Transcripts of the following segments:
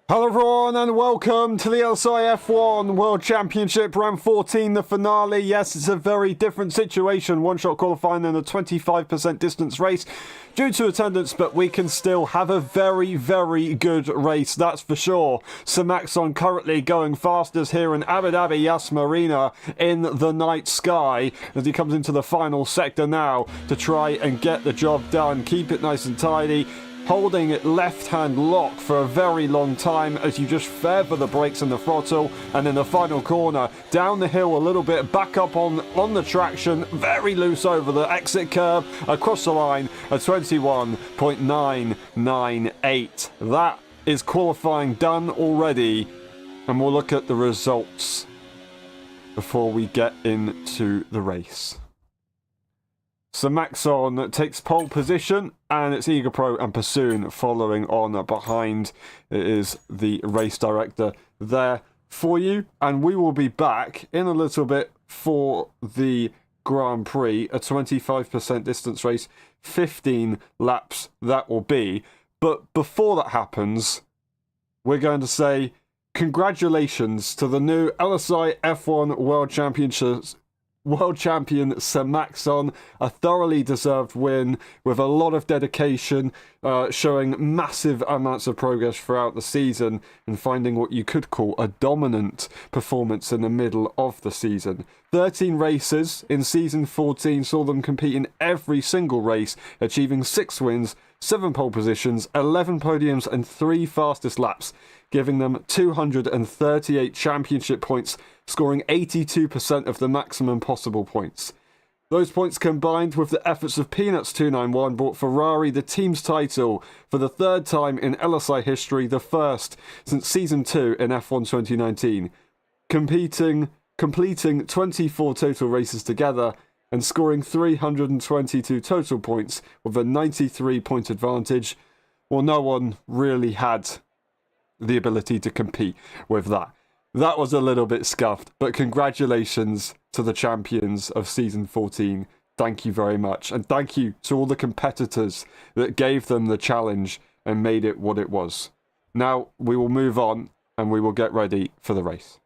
Hello everyone and welcome to the LSI F1 World Championship round 14, the finale. Yes, it's a very different situation. One-shot qualifying in a 25% distance race due to attendance, but we can still have a very, very good race, that's for sure. Samaxon currently going fastest here in Abu Dhabi Yas Marina in the night sky as he comes into the final sector now to try and get the job done. Keep it nice and tidy. Holding it left-hand lock for a very long time as you just feather the brakes and the throttle, and in the final corner, down the hill a little bit, back up on the traction, very loose over the exit curb, across the line, a 21.998. That is qualifying done already, and we'll look at the results before we get into the race. So Maxon takes pole position, and it's Eager Pro and Pursoon following on behind. It is the race director there for you, and we will be back in a little bit for the Grand Prix, a 25% distance race, 15 laps that will be. But before that happens, we're going to say congratulations to the new LSI F1 World Championships World Champion Sir Maxon, a thoroughly deserved win with a lot of dedication, showing massive amounts of progress throughout the season and finding what you could call a dominant performance in the middle of the season. 13 races in season 14 saw them compete in every single race, achieving 6 wins, 7 pole positions, 11 podiums and 3 fastest laps, giving them 238 championship points, scoring 82% of the maximum possible points. Those points combined with the efforts of Peanuts 291 brought Ferrari the team's title for the 3rd time in LSI history, the first since Season 2 in F1 2019, completing 24 total races together and scoring 322 total points with a 93-point advantage. Well, no one really had the ability to compete with that. That was a little bit scuffed, but congratulations to the champions of Season 14. Thank you very much. And thank you to all the competitors that gave them the challenge and made it what it was. Now we will move on and we will get ready for the race.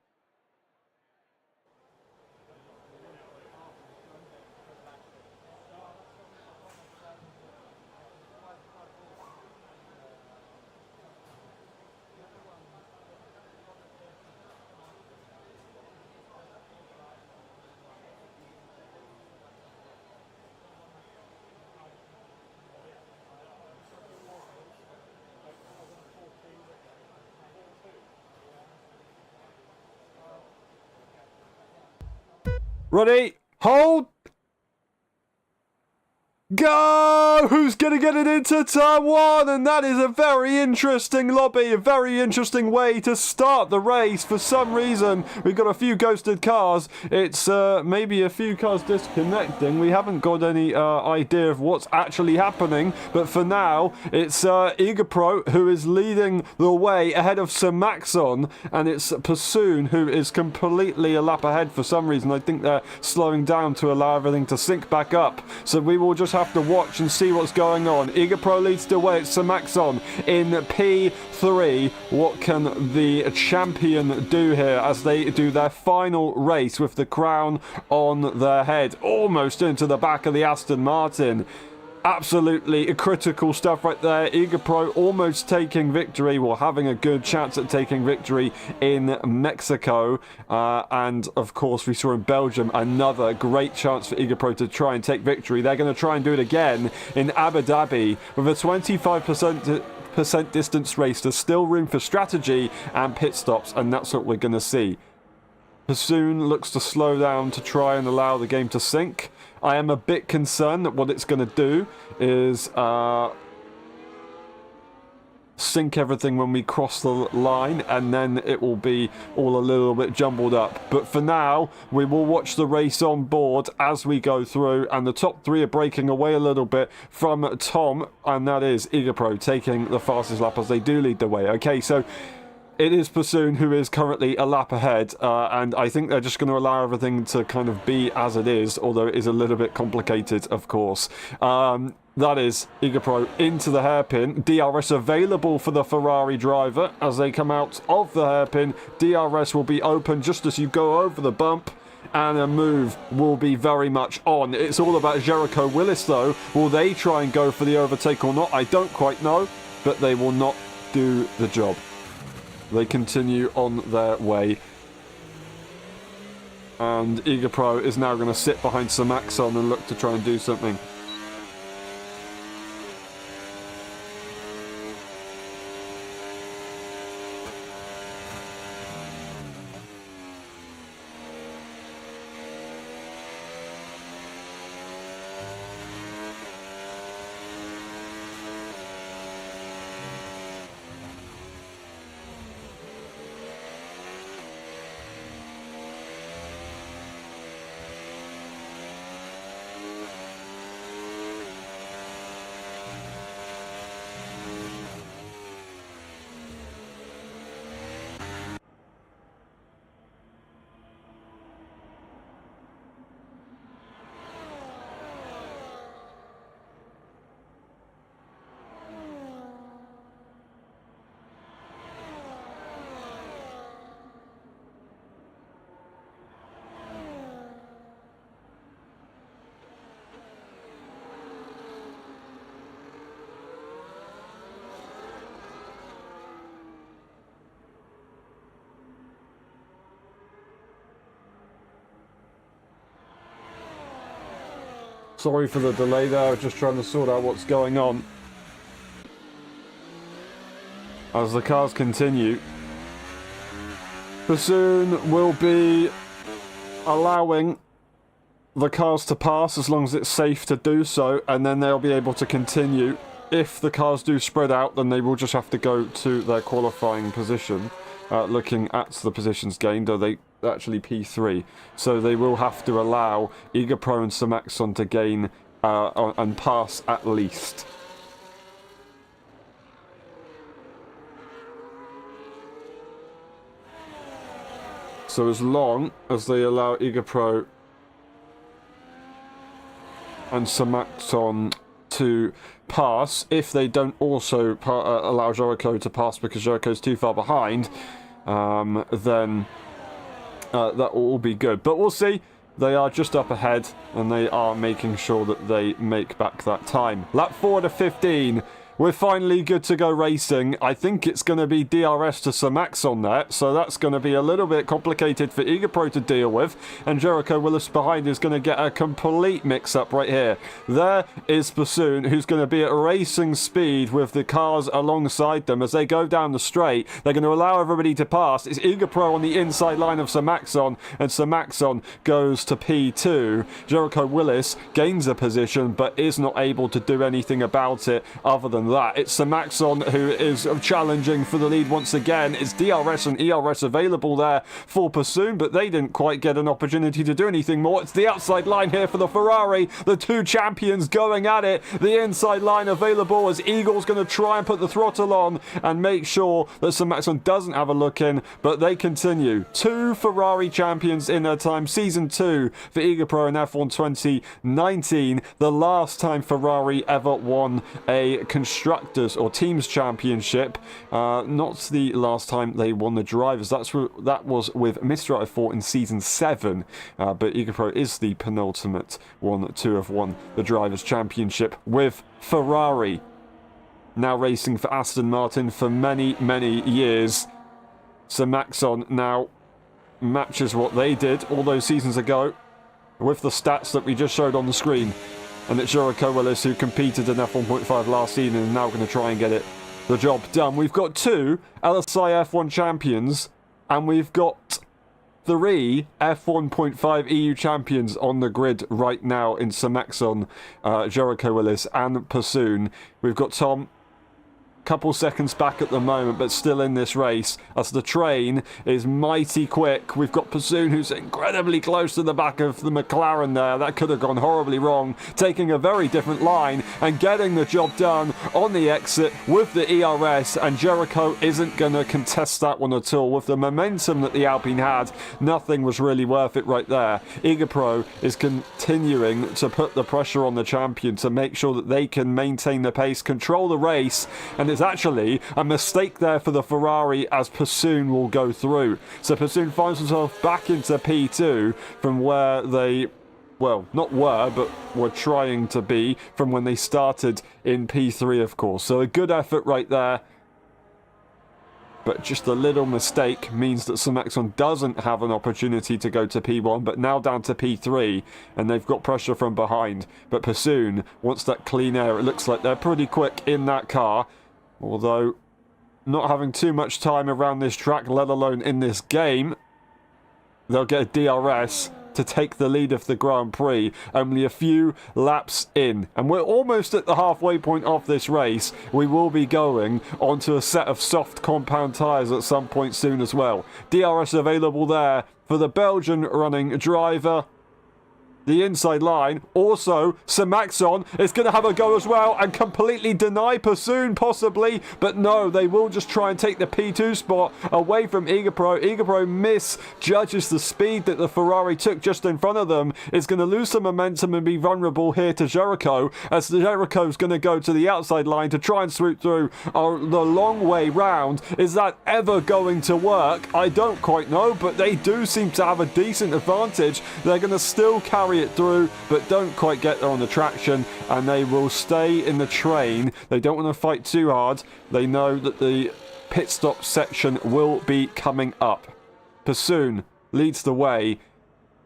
Ready, hold, go! Who's going to get it into turn 1? And that is a very interesting lobby, a very interesting way to start the race. For some reason, we've got a few ghosted cars. It's maybe a few cars disconnecting. We haven't got any idea of what's actually happening. But for now, it's Eager Pro who is leading the way ahead of Sir Maxon. And it's Pursoon who is completely a lap ahead for some reason. I think they're slowing down to allow everything to sync back up. So we will just have to watch and see what's going on. Eager Pro leads the way. It's Sir Maxon in P3. What can the champion do here as they do their final race with the crown on their head? Almost into the back of the Aston Martin. Absolutely critical stuff right there. Eager Pro almost taking victory, well, having a good chance at taking victory in Mexico. And of course, we saw in Belgium another great chance for Eager Pro to try and take victory. They're going to try and do it again in Abu Dhabi with a 25% distance race. There's still room for strategy and pit stops, and that's what we're going to see. Pursoon looks to slow down to try and allow the game to sync. I am a bit concerned that what it's going to do is sync everything when we cross the line, and then it will be all a little bit jumbled up. But for now, we will watch the race on board as we go through, and the top 3 are breaking away a little bit from Tom, and that is Eager Pro taking the fastest lap as they do lead the way. Okay, so it is Pursoon who is currently a lap ahead, and I think they're just going to allow everything to kind of be as it is, although it is a little bit complicated, of course. that is Igapro into the hairpin. DRS available for the Ferrari driver as they come out of the hairpin. DRS will be open just as you go over the bump, and a move will be very much on. It's all about Jericho Willis, though. Will they try and go for the overtake or not? I don't quite know, but they will not do the job. They continue on their way. And Igapro is now going to sit behind Samaxon and look to try and do something. Sorry for the delay there, I was just trying to sort out what's going on. As the cars continue, Bassoon will be allowing the cars to pass as long as it's safe to do so, and then they'll be able to continue. If the cars do spread out, then they will just have to go to their qualifying position. Looking at the positions gained, though they actually P3, so they will have to allow Igapro and Samaxon to gain and pass at least. So as long as they allow Igapro and Samaxon to pass, if they don't also allow Jericho to pass because Jericho's too far behind, then that will all be good. But we'll see. They are just up ahead, and they are making sure that they make back that time. Lap forward to 15. We're finally good to go racing. I think it's going to be DRS to Samaxon there, so that's going to be a little bit complicated for Igapro to deal with, and Jericho Willis behind is going to get a complete mix-up right here. There is Bassoon, who's going to be at racing speed with the cars alongside them as they go down the straight. They're going to allow everybody to pass. It's Igapro on the inside line of Samaxon, and Samaxon goes to P2. Jericho Willis gains a position, but is not able to do anything about it other than that. It's Samaxon who is challenging for the lead once again. It's DRS and ERS available there for Bassoon, but they didn't quite get an opportunity to do anything more. It's the outside line here for the Ferrari. The two champions going at it. The inside line available as Eagle's going to try and put the throttle on and make sure that Samaxon doesn't have a look in, but they continue. Two Ferrari champions in their time. Season 2 for Igapro in F1 2019. The last time Ferrari ever won a Constructors or Teams Championship. Not the last time they won the Drivers. That was with Mr. F4 in Season 7. But Igapro is the penultimate one to have won the Drivers Championship with Ferrari. Now racing for Aston Martin for many, many years. Samaxon now matches what they did all those seasons ago with the stats that we just showed on the screen. And it's Jericho Willis who competed in F1.5 last season and is now going to try and get the job done. We've got 2 LSI F1 champions, and we've got 3 F1.5 EU champions on the grid right now in Samaxon, Jericho Willis and Bassoon. We've got Tom couple seconds back at the moment, but still in this race, as the train is mighty quick. We've got Pursoon, who's incredibly close to the back of the McLaren there. That could have gone horribly wrong, taking a very different line and getting the job done on the exit with the ERS, and Jericho isn't going to contest that one at all. With the momentum that the Alpine had, nothing was really worth it right there. Igapro is continuing to put the pressure on the champion to make sure that they can maintain the pace, control the race, and it's actually a mistake there for the Ferrari as Pursoon will go through. So Pursoon finds himself back into P2 from where they, well, not were, but were trying to be from when they started in P3, of course. So a good effort right there. But just a little mistake means that Samaxon doesn't have an opportunity to go to P1, but now down to P3, and they've got pressure from behind. But Pursoon wants that clean air. It looks like they're pretty quick in that car, although not having too much time around this track, let alone in this game. They'll get a DRS to take the lead of the Grand Prix, only a few laps in, and we're almost at the halfway point of this race. We will be going onto a set of soft compound tyres at some point soon as well. DRS available there for the Belgian running driver. The inside line, also Samaxon is going to have a go as well and completely deny Pursoon possibly, but no, they will just try and take the P2 spot away from Igapro. Igapro misjudges the speed that the Ferrari took just in front of them, is going to lose some momentum and be vulnerable here to Jericho, as Jericho's going to go to the outside line to try and swoop through the long way round. Is that ever going to work? I don't quite know, but they do seem to have a decent advantage. They're going to still carry it through, but don't quite get there on the traction, and they will stay in the train. They don't want to fight too hard. They know that the pit stop section will be coming up. Pursoon leads the way.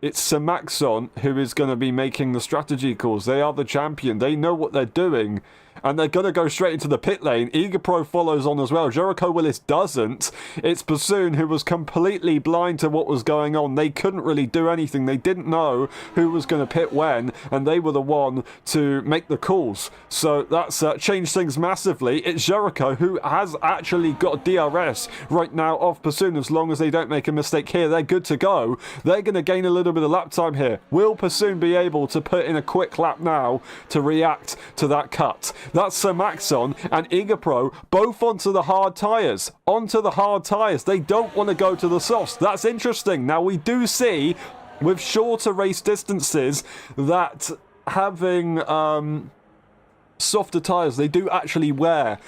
It's Samaxon who is going to be making the strategy calls. They are the champion. They know what they're doing, and they're going to go straight into the pit lane. Igapro follows on as well. Jericho Willis doesn't. It's Pursoon who was completely blind to what was going on. They couldn't really do anything. They didn't know who was going to pit when, and they were the one to make the calls. So that's changed things massively. It's Jericho who has actually got DRS right now off Pursoon. As long as they don't make a mistake here, they're good to go. They're going to gain a little bit of lap time here. Will Pursoon be able to put in a quick lap now to react to that cut? That's Samaxon and Igapro both onto the hard tyres. Onto the hard tyres. They don't want to go to the softs. That's interesting. Now, we do see with shorter race distances that having softer tyres, they do actually wear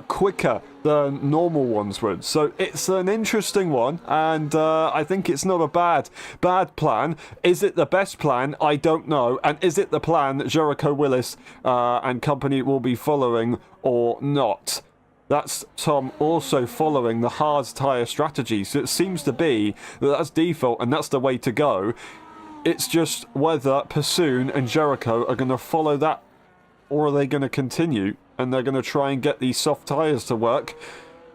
quicker than normal ones would. So it's an interesting one, and I think it's not a bad plan. Is it the best plan? I don't know. And is it the plan that Jericho Willis and company will be following or not? That's Tom also following the hard tyre strategy. So it seems to be that that's default and that's the way to go. It's just whether Pursoon and Jericho are going to follow that, or are they going to continue and they're going to try and get these soft tyres to work,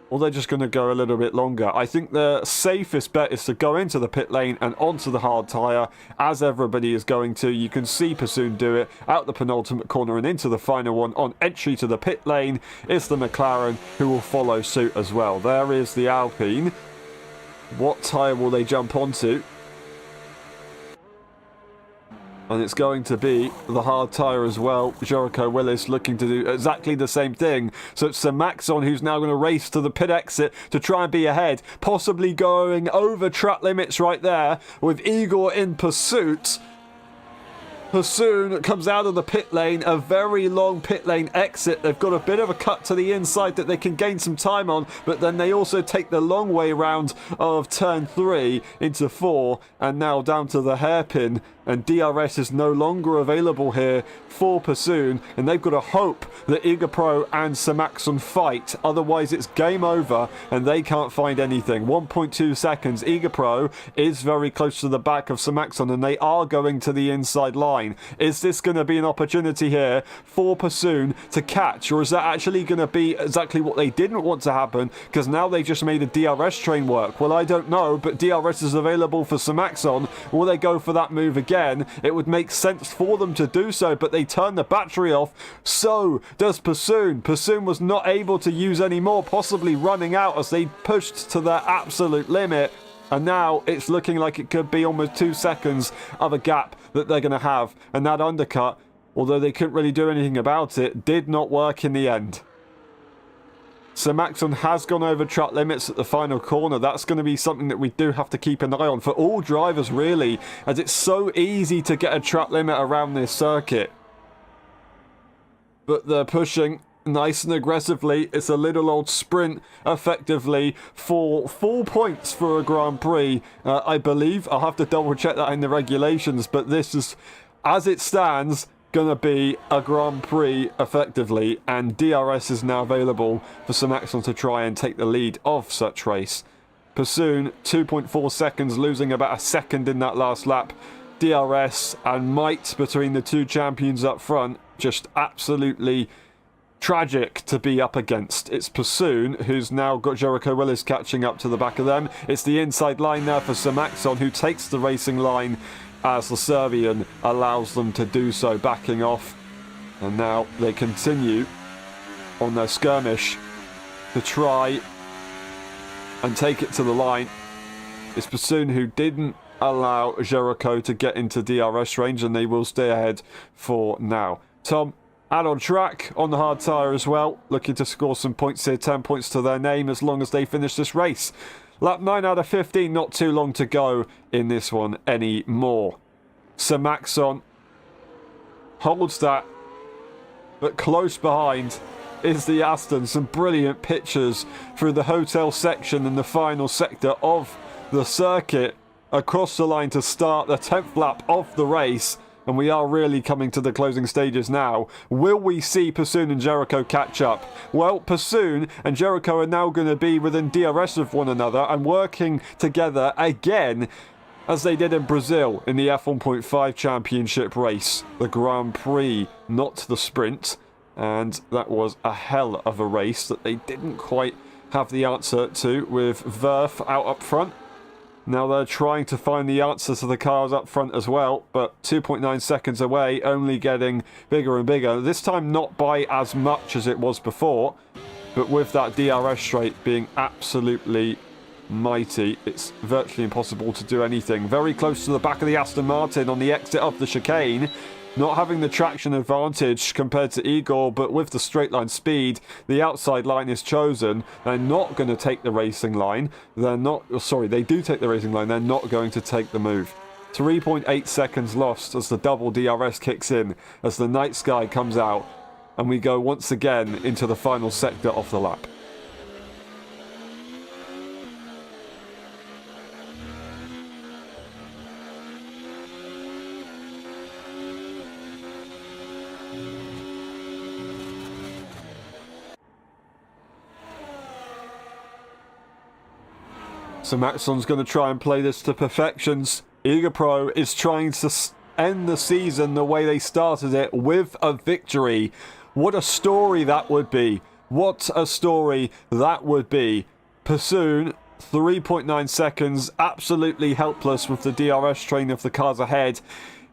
or they're just going to go a little bit longer. I think the safest bet is to go into the pit lane and onto the hard tyre, as everybody is going to. You can see Pursoon do it out the penultimate corner and into the final one. On entry to the pit lane is the McLaren, who will follow suit as well. There is the Alpine. What tyre will they jump onto? And it's going to be the hard tyre as well. Jericho Willis looking to do exactly the same thing. So it's Samaxon who's now going to race to the pit exit to try and be ahead. Possibly going over track limits right there with Igor in pursuit. Pursoon comes out of the pit lane, a very long pit lane exit. They've got a bit of a cut to the inside that they can gain some time on, but then they also take the long way round of turn 3 into 4, and now down to the hairpin, and DRS is no longer available here for Pursoon, and they've got to hope that Igapro and Samaxon fight, otherwise it's game over and they can't find anything. 1.2 seconds. Igapro is very close to the back of Samaxon, and they are going to the inside line. line. Is this going to be an opportunity here for Pursoon to catch, or is that actually going to be exactly what they didn't want to happen, because now they just made a DRS train work? Well, I don't know, but DRS is available for Samaxon. Will they go for that move again? It would make sense for them to do so, but they turn the battery off. So does Pursoon. Pursoon was not able to use any more, possibly running out as they pushed to their absolute limit. And now it's looking like it could be almost 2 seconds of a gap that they're going to have. And that undercut, although they couldn't really do anything about it, did not work in the end. Samaxon has gone over track limits at the final corner. That's going to be something that we do have to keep an eye on for all drivers, really, as it's so easy to get a track limit around this circuit. But they're pushing nice and aggressively. It's a little old sprint, effectively, for 4 points for a Grand Prix, I believe. I'll have to double check that in the regulations, but this is, as it stands, gonna be a Grand Prix, effectively, and DRS is now available for Samaxon to try and take the lead of such race. Pursoon, 2.4 seconds, losing about a second in that last lap. DRS and might between the two champions up front, just absolutely tragic to be up against. It's Pursoon, who's now got Jericho Willis catching up to the back of them. It's the inside line there for Samaxon, who takes the racing line as the Serbian allows them to do so, backing off. And now they continue on their skirmish to try and take it to the line. It's Pursoon who didn't allow Jericho to get into DRS range, and they will stay ahead for now. Tom, out on track, on the hard tyre as well, looking to score some points here, 10 points to their name as long as they finish this race. Lap 9 out of 15, not too long to go in this one anymore. Samaxon holds that, but close behind is the Aston. Some brilliant pictures through the hotel section and the final sector of the circuit. Across the line to start the 10th lap of the race. And we are really coming to the closing stages now. Will we see Pursoon and Jericho catch up? Well, Pursoon and Jericho are now going to be within DRS of one another and working together again, as they did in Brazil in the F1.5 Championship race. The Grand Prix, not the sprint. And that was a hell of a race that they didn't quite have the answer to, with Verf out up front. Now they're trying to find the answer to the cars up front as well, but 2.9 seconds away, only getting bigger and bigger. This time not by as much as it was before, but with that DRS straight being absolutely mighty, it's virtually impossible to do anything. Very close to the back of the Aston Martin on the exit of the chicane. Not having the traction advantage compared to Igor, but with the straight line speed, the outside line is chosen. They're not going to take the racing line. They do take the racing line. They're not going to take the move. 3.8 seconds lost as the double DRS kicks in, as the night sky comes out, and we go once again into the final sector of the lap. Samaxon's going to try and play this to perfections. Eager Pro is trying to end the season the way they started it, with a victory. What a story that would be. What a story that would be. Pursoon, 3.9 seconds, absolutely helpless with the DRS train of the cars ahead.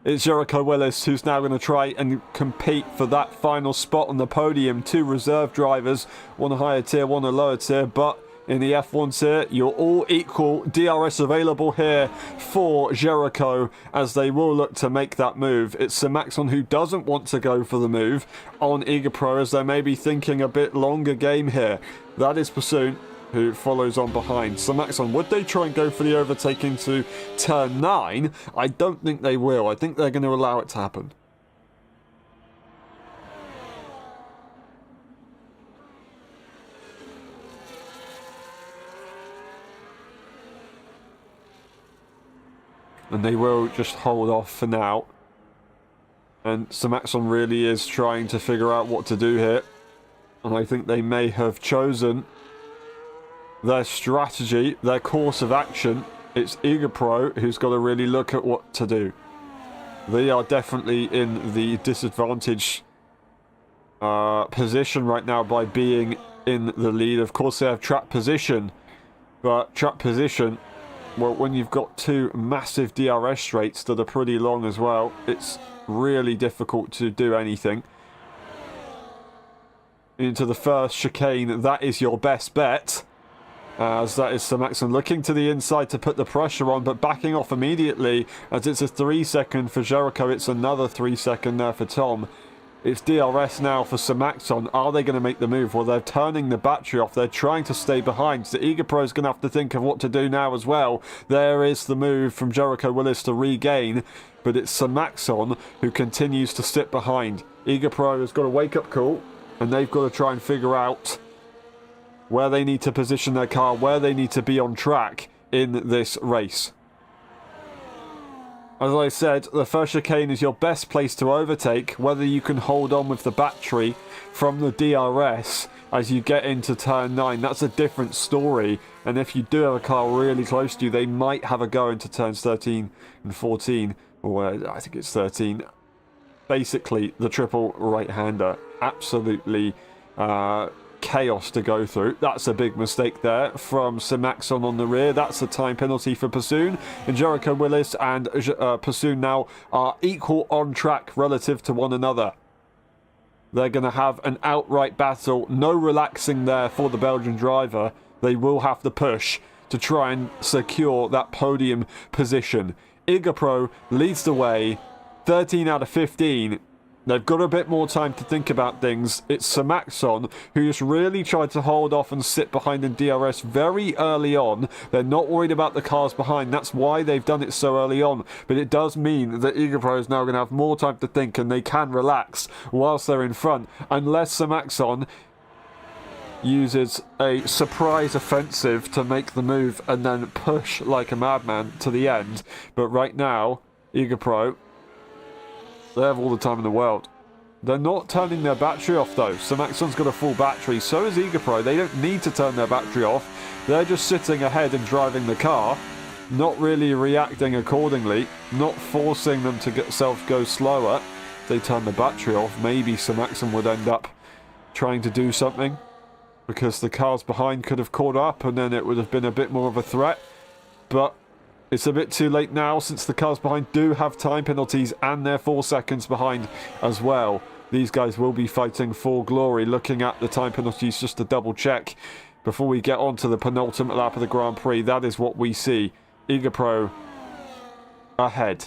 It's Jericho Willis who's now going to try and compete for that final spot on the podium. Two reserve drivers, one a higher tier, one a lower tier, but in the F1 tier, you're all equal. DRS available here for Jericho, as they will look to make that move. It's Samaxon who doesn't want to go for the move on Eager Pro, as they may be thinking a bit longer game here. That is Pursoon, who follows on behind. Samaxon, would they try and go for the overtake into turn 9? I don't think they will. I think they're going to allow it to happen. And they will just hold off for now. And Samaxon really is trying to figure out what to do here. And I think they may have chosen their strategy, their course of action. It's Eager Pro who's got to really look at what to do. They are definitely in the disadvantage position right now by being in the lead. Of course, they have trap position, but trap position, well, when you've got two massive DRS straights that are pretty long as well, it's really difficult to do anything. Into the first chicane, that is your best bet, as that is Sir Maxon looking to the inside to put the pressure on, but backing off immediately, as it's a 3 second for Jericho. It's another 3 second there for Tom. It's DRS now for Sir Maxon. Are they going to make the move? Well, they're turning the battery off. They're trying to stay behind. So Eager Pro is going to have to think of what to do now as well. There is the move from Jericho Willis to regain, but it's Sir Maxon who continues to sit behind. Eager Pro has got a wake-up call, and they've got to try and figure out where they need to position their car, where they need to be on track in this race. As I said, the first chicane is your best place to overtake. Whether you can hold on with the battery from the DRS as you get into turn 9, that's a different story. And if you do have a car really close to you, they might have a go into turns 13 and 14, or I think it's 13. Basically, the triple right-hander. Absolutely chaos to go through. That's a big mistake there from Sir Maxon on the rear. That's a time penalty for Pursoon. And Jericho Willis and Pursoon now are equal on track relative to one another. They're going to have an outright battle. No relaxing there for the Belgian driver. They will have to push to try and secure that podium position. Eager Pro leads the way. 13 out of 15. They've got a bit more time to think about things. It's Sir Maxon who just really tried to hold off and sit behind in DRS very early on. They're not worried about the cars behind. That's why they've done it so early on. But it does mean that Eager Pro is now going to have more time to think, and they can relax whilst they're in front. Unless Sir Maxon uses a surprise offensive to make the move and then push like a madman to the end. But right now, Eager Pro, they have all the time in the world. They're not turning their battery off though. Sir Maxon's got a full battery, so is Eager Pro. They don't need to turn their battery off. They're just sitting ahead and driving the car, not really reacting accordingly, not forcing them to go slower. If they turn the battery off, maybe Sir Maxon would end up trying to do something, because the cars behind could have caught up and then it would have been a bit more of a threat. But it's a bit too late now, since the cars behind do have time penalties and they're 4 seconds behind as well. These guys will be fighting for glory. Looking at the time penalties just to double check before we get on to the penultimate lap of the Grand Prix. That is what we see. Eager Pro ahead.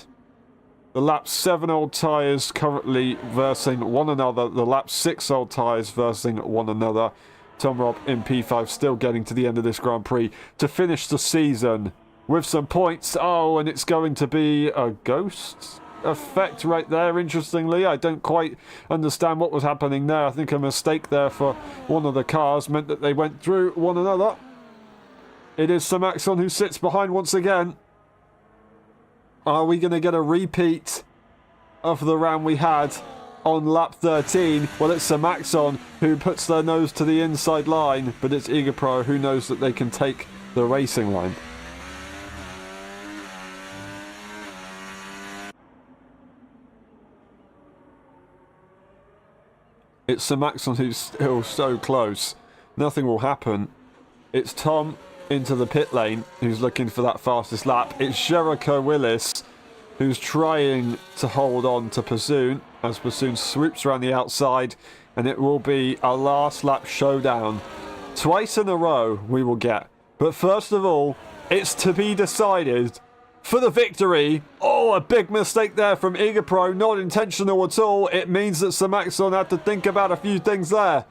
The lap 7 old tyres currently versing one another. The lap 6 old tyres versing one another. Tom Robb in P5 still getting to the end of this Grand Prix to finish the season with some points. Oh, and it's going to be a ghost effect right there, interestingly. I don't quite understand what was happening there. I think a mistake there for one of the cars meant that they went through one another. It is Sir Maxon who sits behind once again. Are we going to get a repeat of the round we had on lap 13? Well, it's Sir Maxon who puts their nose to the inside line, but it's Eager Pro who knows that they can take the racing line. It's Sir Maxon who's still so close. Nothing will happen. It's Tom into the pit lane who's looking for that fastest lap. It's Jericho Willis who's trying to hold on to Pursoon as Pursoon swoops around the outside, and it will be a last lap showdown. Twice in a row we will get. But first of all, it's to be decided for the victory. Oh, a big mistake there from Eager Pro. Not intentional at all. It means that Sir Maxon had to think about a few things there.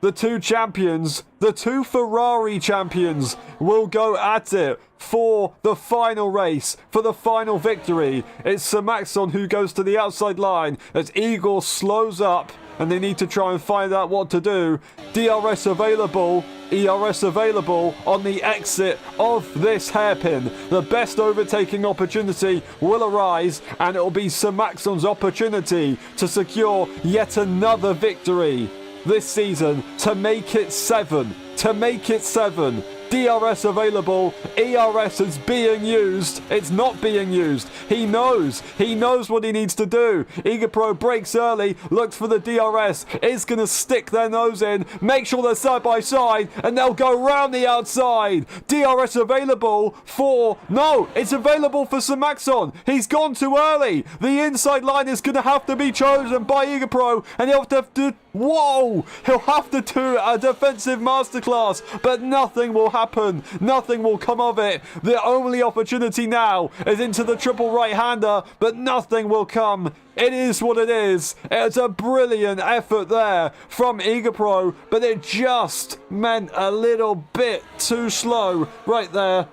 The two champions, the two Ferrari champions, will go at it for the final race, for the final victory. It's Sir Maxon who goes to the outside line as Eagle slows up and they need to try and find out what to do. DRS available, ERS available on the exit of this hairpin. The best overtaking opportunity will arise, and it will be Sir Maxon's opportunity to secure yet another victory this season, to make it 7. To make it 7. DRS available. ERS is being used. It's not being used. He knows. He knows what he needs to do. EagerPro brakes early, looks for the DRS, is going to stick their nose in, make sure they're side by side, and they'll go round the outside. DRS available for... No, it's available for Samaxon. He's gone too early. The inside line is going to have to be chosen by EagerPro, and he'll have to... Whoa! He'll have to do a defensive masterclass, but nothing will happen. Nothing will come of it. The only opportunity now is into the triple right-hander, but nothing will come. It is what it is. It's a brilliant effort there from EagerPro, but it just meant a little bit too slow right there.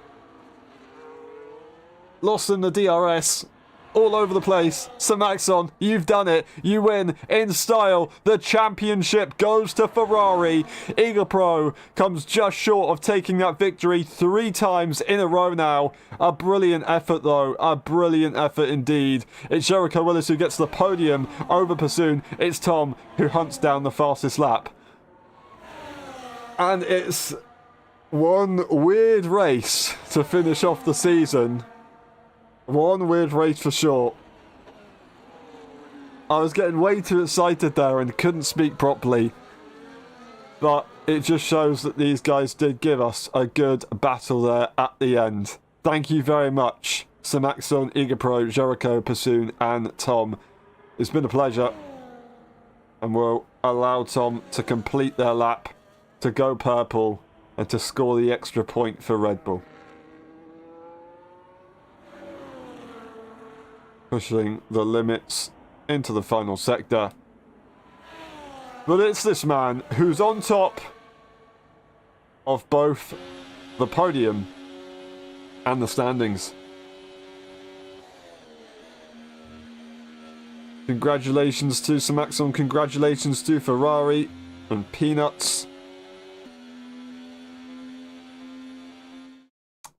Lost in the DRS. All over the place. Samaxon, you've done it. You win in style. The championship goes to Ferrari. EagerPro comes just short of taking that victory 3 times in a row now. A brilliant effort, though. A brilliant effort indeed. It's Jericho Willis who gets the podium over Pursoon. It's Tom who hunts down the fastest lap. And it's one weird race to finish off the season. One weird race for sure. I was getting way too excited there and couldn't speak properly. But it just shows that these guys did give us a good battle there at the end. Thank you very much, Samaxon, EagerPro, Jericho, Pursoon, and Tom. It's been a pleasure. And we'll allow Tom to complete their lap, to go purple, and to score the extra point for Red Bull. Pushing the limits into the final sector. But it's this man who's on top of both the podium and the standings. Congratulations to Samaxon, congratulations to Ferrari and Peanuts.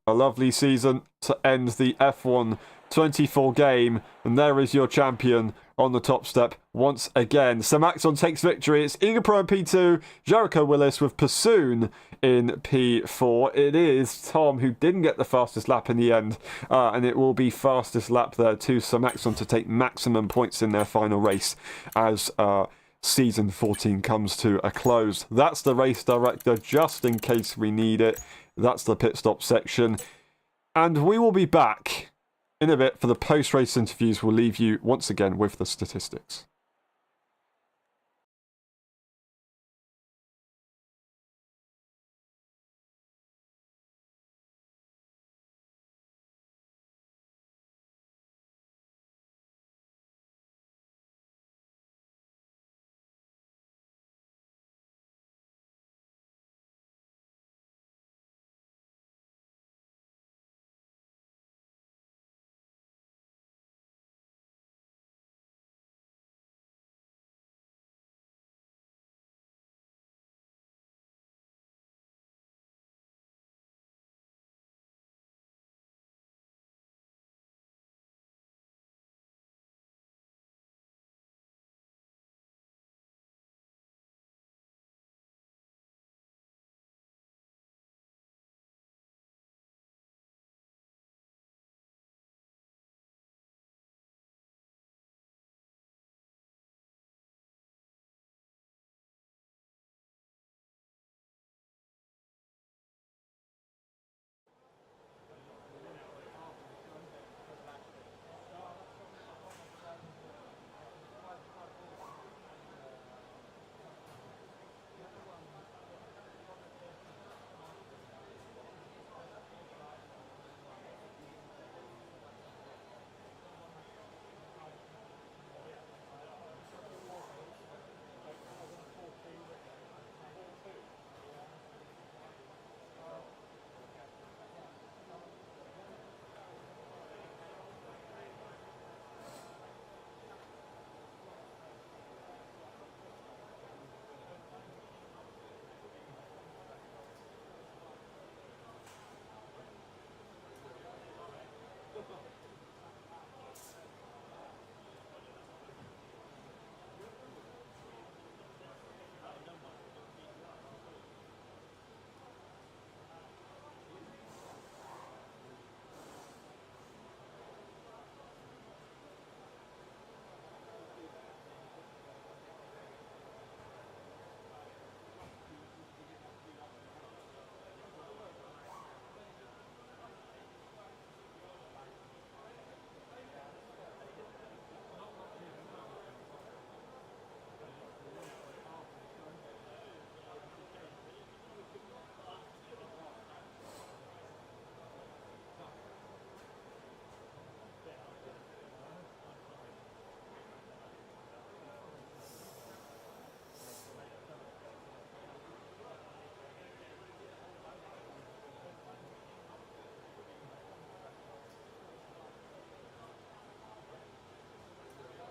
A lovely season to end the F1 24 game, and there is your champion on the top step once again. Samaxon takes victory. It's EagerPro in P2, Jericho Willis with Pursoon in P4. It is Tom who didn't get the fastest lap in the end, and it will be fastest lap there to Samaxon to take maximum points in their final race as season 14 comes to a close. That's the race director, just in case we need it. That's the pit stop section, and we will be back in a bit for the post-race interviews. We'll leave you once again with the statistics.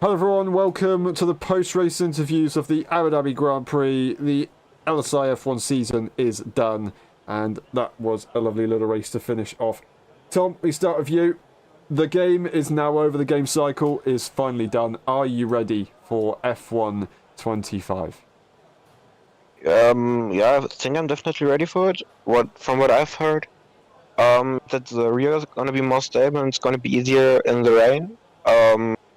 Hello everyone, welcome to the post-race interviews of the Abu Dhabi Grand Prix. The LSI F1 season is done, and that was a lovely little race to finish off. Tom, we start with you. The game is now over, the game cycle is finally done. Are you ready for F1 25? Yeah, I think I'm definitely ready for it. From what I've heard, that the rear is gonna be more stable and it's gonna be easier in the rain.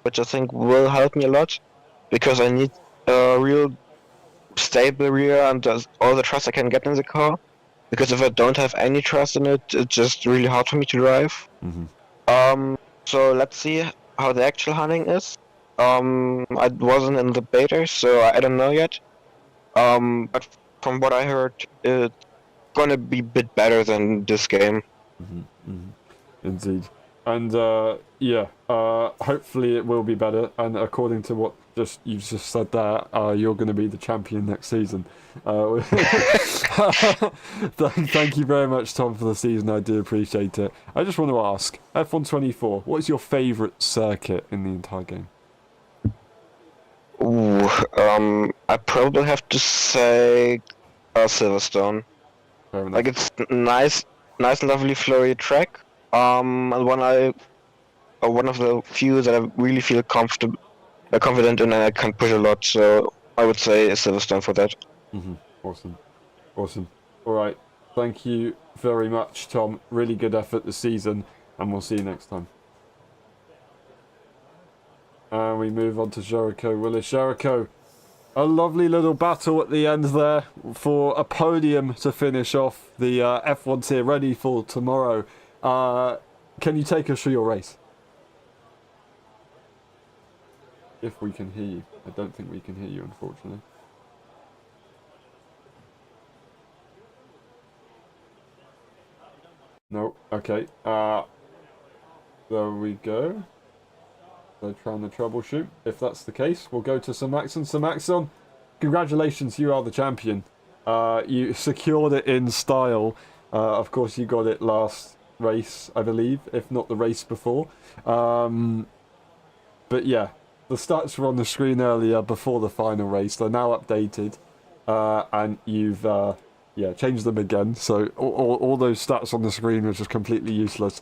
Which I think will help me a lot because I need a real stable rear and all the trust I can get in the car. Because if I don't have any trust in it, it's just really hard for me to drive. So let's see how the actual hunting is. I wasn't in the beta, so I don't know yet. But from what I heard, it's gonna be a bit better than this game. Indeed. And hopefully it will be better. And according to what you've just said there, you're going to be the champion next season. Thank you very much, Tom, for the season. I do appreciate it. I just want to ask, F1 24, what is your favourite circuit in the entire game? Ooh, I probably have to say Silverstone. Like it's nice, lovely, flowy track. And one of the few that I really feel confident in, and I can push a lot. So I would say Silverstone for that. Awesome. All right, thank you very much, Tom. Really good effort this season, and we'll see you next time. And we move on to Jericho Willis. Jericho, a lovely little battle at the end there for a podium to finish off the F1 tier, ready for tomorrow. Can you take us through your race? If we can hear you. I don't think we can hear you, unfortunately. No, okay. There we go. They're trying to troubleshoot. If that's the case, we'll go to Sir Maxon. Sir Maxon, congratulations, you are the champion. You secured it in style. Of course, you got it last race, I believe, if not the race before. But yeah, the stats were on the screen earlier before the final race. They're now updated, and you've changed them again. So all those stats on the screen were just completely useless.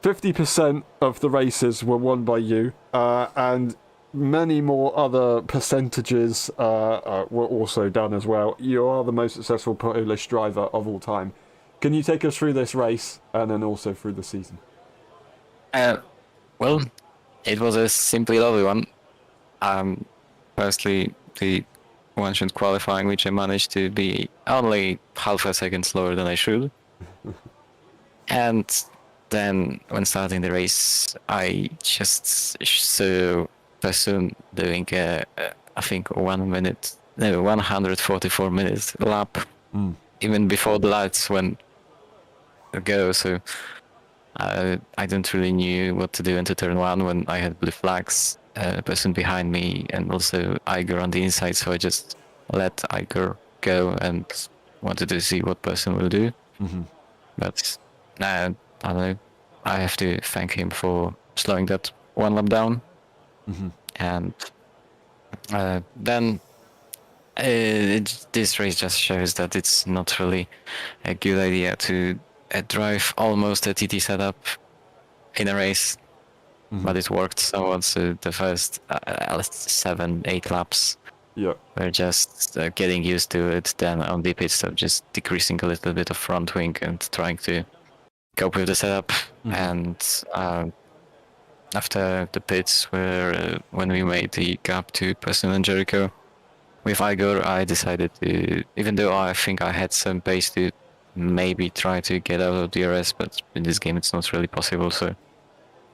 50% of the races were won by you, and many more other percentages were also done as well. You are the most successful Polish driver of all time. Can you take us through this race and then also through the season? Well, it was a simply lovely one. Firstly, the one-shot qualifying, which I managed to be only half a second slower than I should. And then when starting the race, I just saw Person doing I think 144 minutes lap, even before the lights went go. So I didn't really knew what to do into turn one when I had blue flags, Person behind me, and also Igor on the inside. So I just let Igor go and wanted to see what Person will do. But I don't know. I have to thank him for slowing that one lap down. And then this race just shows that it's not really a good idea to drive almost a TT setup in a race. But it worked somewhat. So the first 7-8 laps were just getting used to it. Then on the pit stop, just decreasing a little bit of front wing and trying to cope with the setup. And after the pits, when we made the gap to Person and Jericho, with Igor, I decided to, even though I think I had some pace to maybe try to get out of DRS, but in this game it's not really possible, so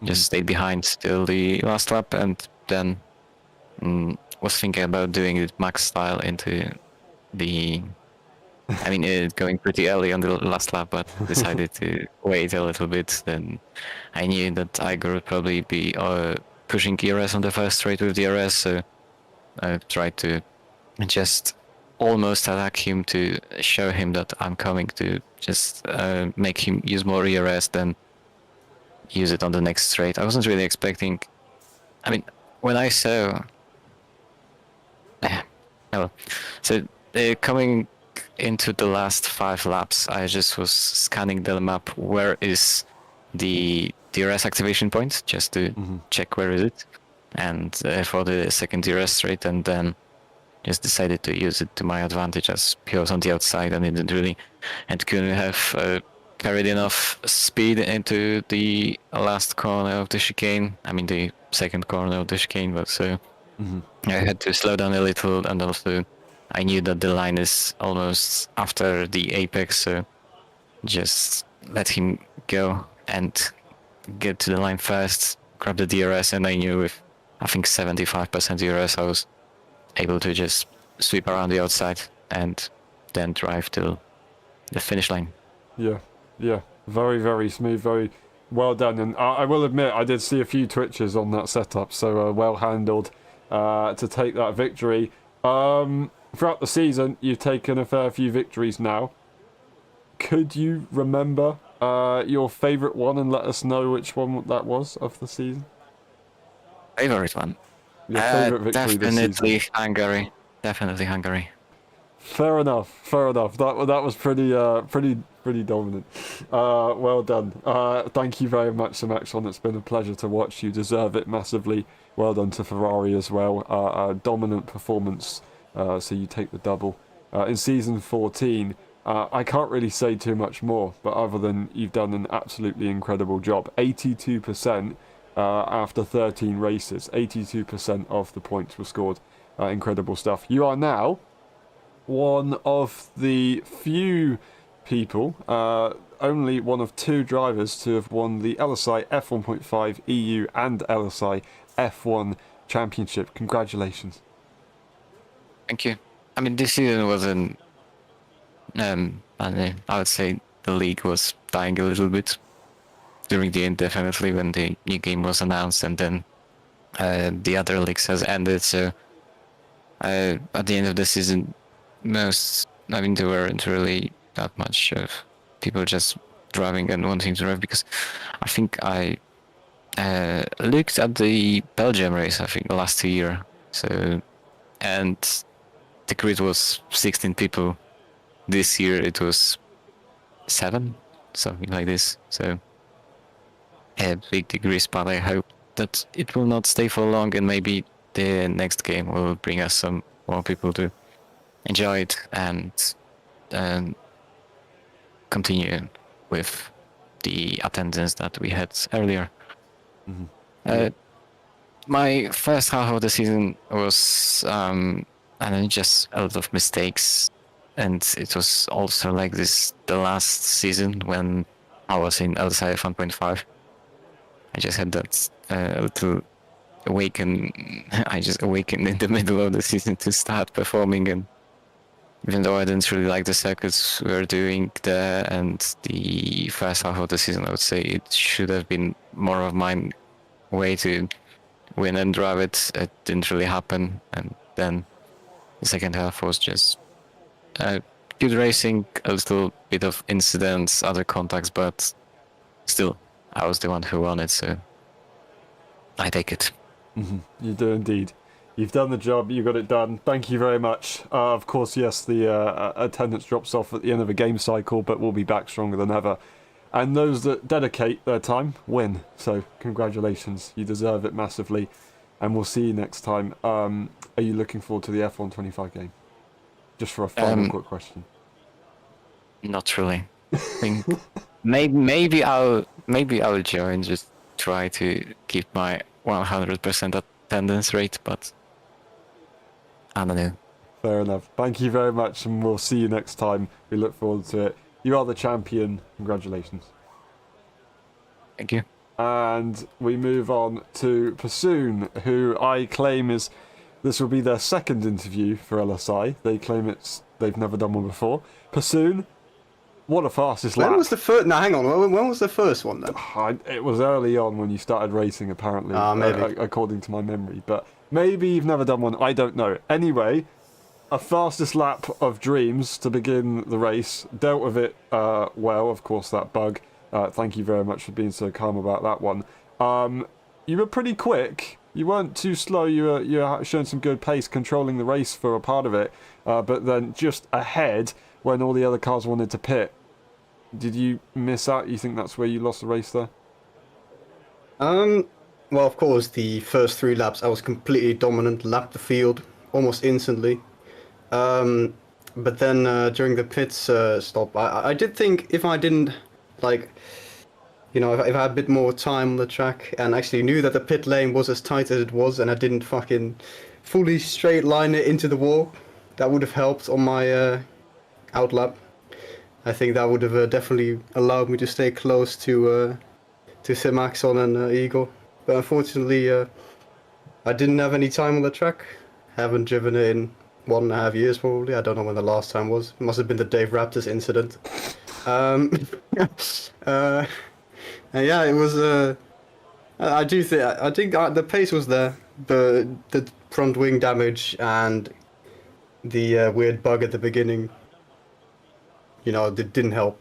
just stayed behind till the last lap, and then was thinking about doing it max style into the... I mean, going pretty early on the last lap, but decided to wait a little bit. Then I knew that Igor would probably be pushing ERS on the first straight with DRS, so I tried to just almost attack him to show him that I'm coming, to just make him use more ERS than use it on the next straight. I wasn't really expecting... I mean, when I saw, hello, so coming into the last 5 laps, I just was scanning the map. Where is the DRS activation point, just to check where is it, and for the second DRS straight, and then just decided to use it to my advantage as he was on the outside and couldn't have carried enough speed into the last corner of the chicane. I mean the second corner of the chicane, but so I had to slow down a little, and also I knew that the line is almost after the apex, so just let him go and get to the line first, grab the DRS, and I knew with I think 75% DRS I was able to just sweep around the outside and then drive till the finish line. Yeah, very, very smooth, very well done. And I will admit, I did see a few twitches on that setup, so well handled to take that victory. Throughout the season, you've taken a fair few victories now. Could you remember your favourite one and let us know which one that was of the season? Favorite one? Your favourite victory this season? Definitely Hungary. Fair enough. That was pretty dominant. Well done. Thank you very much, Samaxon. It's been a pleasure to watch. You deserve it massively. Well done to Ferrari as well. Dominant performance. So you take the double. In season 14, I can't really say too much more, but other than you've done an absolutely incredible job. 82% after 13 races. 82% of the points were scored. Incredible stuff. You are now one of the few people, only one of 2 drivers to have won the LSI F1.5 EU and LSI F1 Championship. Congratulations. Thank you. I mean, this season wasn't. I would say the league was dying a little bit during the end, definitely when the new game was announced, and then the other leagues has ended. So at the end of the season, there weren't really that much of people just driving and wanting to drive, because I think I looked at the Belgium race, I think last year, so, and the grid was 16 people. This year it was 7, something like this, so a big decrease, but I hope that it will not stay for long, and maybe the next game will bring us some more people to enjoy it and continue with the attendance that we had earlier. My first half of the season was just a lot of mistakes, and it was also like this the last season when I was in LSI F1.5. I just had that little I just awakened in the middle of the season to start performing, and even though I didn't really like the circuits we were doing there and the first half of the season, I would say it should have been more of my way to win and drive it. It didn't really happen, and then the second half was just good racing, a little bit of incidents, other contacts, but still, I was the one who won it, so I take it. You do indeed. You've done the job, you got it done. Thank you very much. Of course, yes, the attendance drops off at the end of a game cycle, but we'll be back stronger than ever. And those that dedicate their time win. So congratulations, you deserve it massively. And we'll see you next time. Are you looking forward to the F1 25 game? Just for a final quick question. Not really. I think maybe I'll join, just try to keep my 100% attendance rate, but I don't know. Fair enough. Thank you very much, and we'll see you next time. We look forward to it. You are the champion. Congratulations. Thank you. And we move on to Pursoon, who I claim this will be their second interview for LSI. They claim they've never done one before. Pursoon, what a fastest lap. When was the first? No, hang on. When was the first one then? It was early on when you started racing, apparently, maybe. according to my memory. But maybe you've never done one. I don't know. Anyway, a fastest lap of dreams to begin the race. Dealt with it well, of course, that bug. Thank you very much for being so calm about that one. You were pretty quick. You weren't too slow. You were showing some good pace, controlling the race for a part of it, but then just ahead when all the other cars wanted to pit. Did you miss out? You think that's where you lost the race there? Well, of course, the first 3 laps I was completely dominant, lapped the field almost instantly. But then during the pits stop, I did think if I didn't, like, you know, if I had a bit more time on the track and actually knew that the pit lane was as tight as it was and I didn't fucking fully straight line it into the wall, that would have helped on my outlap. I think that would have definitely allowed me to stay close to Simaxon and Eagle. But unfortunately, I didn't have any time on the track. Haven't driven it in 1.5 years probably. I don't know when the last time was. It must have been the Dave Raptors incident. And yeah, it was. I think the pace was there. The front wing damage and the weird bug at the beginning, you know, it didn't help.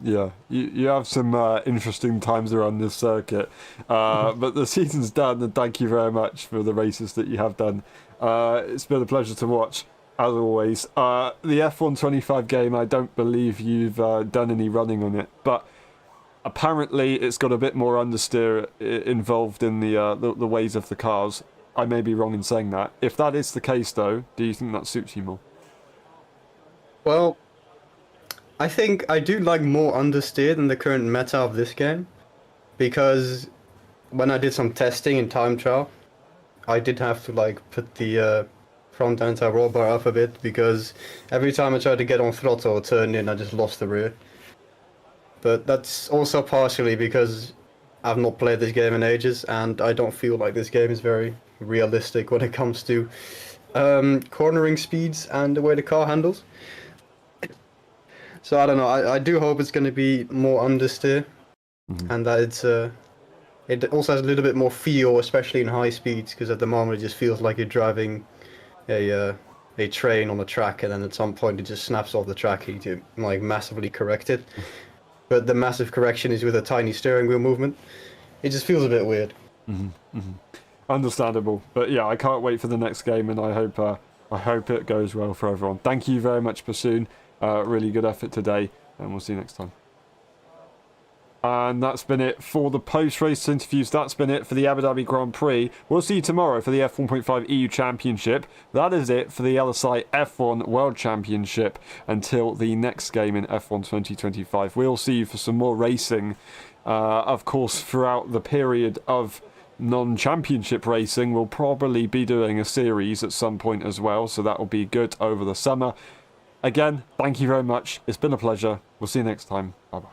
Yeah, you have some interesting times around this circuit, but the season's done, and thank you very much for the races that you have done. It's been a pleasure to watch, as always. The F1 25 game, I don't believe you've done any running on it, but apparently it's got a bit more understeer involved in the ways of the cars. I may be wrong in saying that. If that is the case, though, do you think that suits you more? Well, I think I do like more understeer than the current meta of this game, because when I did some testing in time trial, I did have to like put the front anti-roll bar up a bit, because every time I tried to get on throttle or turn in, I just lost the rear. But that's also partially because I've not played this game in ages, and I don't feel like this game is very realistic when it comes to cornering speeds and the way the car handles. So I don't know. I do hope it's going to be more understeer, and that it also has a little bit more feel, especially in high speeds, because at the moment it just feels like you're driving a train on the track, and then at some point it just snaps off the track. You need to like massively correct it, but the massive correction is with a tiny steering wheel movement. It just feels a bit weird. Understandable, but yeah, I can't wait for the next game, and I hope it goes well for everyone. Thank you very much, Bassoon. Really good effort today, and we'll see you next time. And that's been it for the post-race interviews. That's been it for the Abu Dhabi Grand Prix. We'll see you tomorrow for the F1.5 EU Championship. That is it for the LSI F1 World Championship until the next game in F1 2025. We'll see you for some more racing, of course, throughout the period of non-championship racing. We'll probably be doing a series at some point as well, so that will be good over the summer. Again, thank you very much. It's been a pleasure. We'll see you next time. Bye-bye.